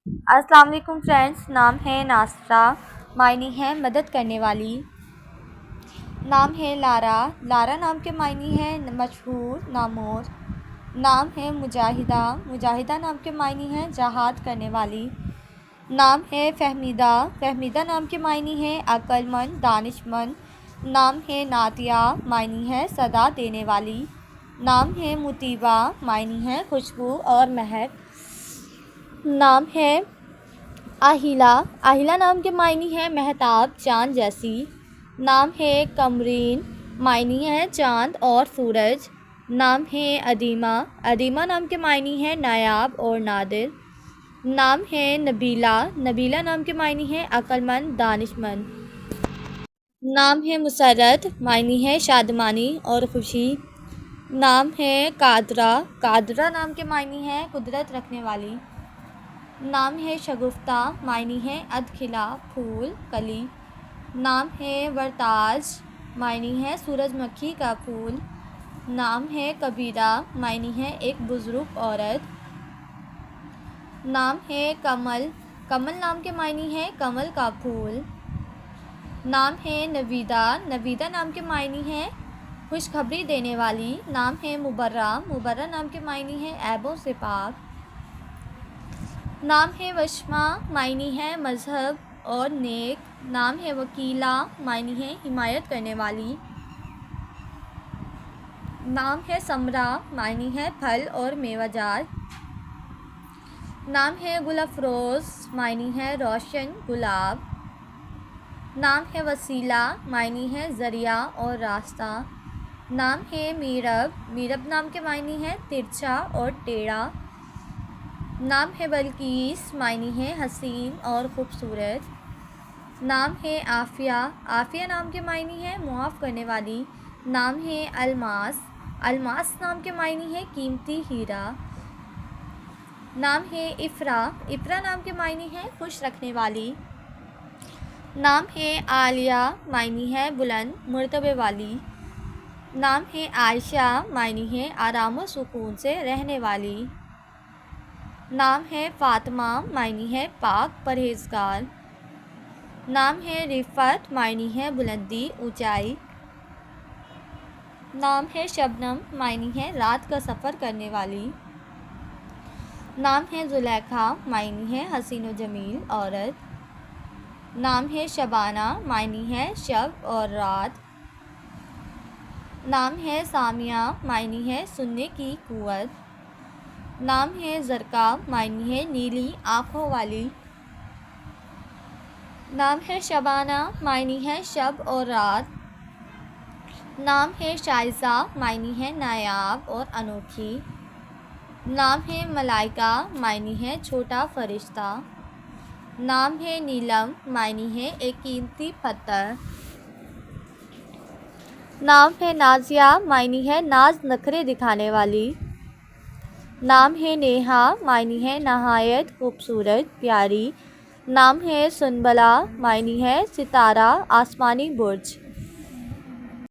السلام علیکم فرینڈس، نام ہے ناصرہ، معنی ہے مدد کرنے والی۔ نام ہے لارا، لارا نام کے معنی ہے مشہور، نامور۔ نام ہے مجاہدہ، مجاہدہ نام کے معنی ہے جہاد کرنے والی۔ نام ہے فہمیدہ، فہمیدہ نام کے معنی ہے عقل مند، دانش مند۔ نام ہے نعتیہ، معنی ہے صدا دینے والی۔ نام ہے مطیبہ، معنی ہے خوشبو اور مہک۔ نام ہے آہیلہ، آہیلہ نام کے معنی ہے مہتاب، چاند جیسی۔ نام ہے قمرین، معنی ہے چاند اور سورج۔ نام ہے ادیمہ، ادیمہ نام کے معنی ہے نایاب اور نادر۔ نام ہے نبیلہ، نبیلہ نام کے معنی ہے عقل مند، دانش مند۔ نام ہے مسرت، معنی ہے شادمانی اور خوشی۔ نام ہے قادرہ، قادرہ نام کے معنی ہے قدرت رکھنے والی۔ نام ہے شگفتہ، معنی ہے ادخلا، پھول، کلی۔ نام ہے ورتاج، معنی ہے سورج مکھی کا پھول۔ نام ہے کبیرہ، معنی ہے ایک بزرگ عورت۔ نام ہے کمل، کمل نام کے معنی ہے کمل کا پھول۔ نام ہے نویدہ، نویدہ نام کے معنی ہے خوشخبری دینے والی۔ نام ہے مبرہ، مبرہ نام کے معنی ہے عیبوں سے پاک۔ نام ہے وشمہ، معنی ہے مذہب اور نیک۔ نام ہے وکیلہ، معنی ہے حمایت کرنے والی۔ نام ہے ثمرہ، معنی ہے پھل اور میوہ جات۔ نام ہے گل افروز، معنی ہے روشن گلاب۔ نام ہے وسیلہ، معنی ہے ذریعہ اور راستہ۔ نام ہے میرب، میرب نام کے معنی ہے ترچھا اور ٹیڑھا۔ نام ہے بلقیس، معنی ہے حسین اور خوبصورت۔ نام ہے عافیہ، عافیہ نام کے معنی ہے معاف کرنے والی۔ نام ہے الماس، الماس نام کے معنی ہے قیمتی ہیرا۔ نام ہے افرا، افرا نام کے معنی ہے خوش رکھنے والی۔ نام ہے عالیہ، معنی ہے بلند مرتبے والی۔ نام ہے عائشہ، معنی ہے آرام و سکون سے رہنے والی۔ نام ہے فاطمہ، معنی ہے پاک پرہیزگار۔ نام ہے رفعت، معنی ہے بلندی، اونچائی۔ نام ہے شبنم، معنی ہے رات کا سفر کرنے والی۔ نام ہے زلیخا، معنی ہے حسین و جمیل عورت۔ نام ہے شبانہ، معنی ہے شب اور رات۔ نام ہے سامیہ، معنی ہے سننے کی قوت۔ نام ہے زرقاء، معنی ہے نیلی آنکھوں والی۔ نام ہے شبانہ، معنی ہے شب اور رات۔ نام ہے شائزہ، معنی ہے نایاب اور انوکھی۔ نام ہے ملائکہ، معنی ہے چھوٹا فرشتہ۔ نام ہے نیلم، معنی ہے ایک قیمتی پتھر۔ نام ہے نازیہ، معنی ہے ناز نخرے دکھانے والی۔ نام ہے نیہا، معنی ہے نہایت خوبصورت، پیاری۔ نام ہے سنبلہ، معنی ہے ستارہ، آسمانی برج۔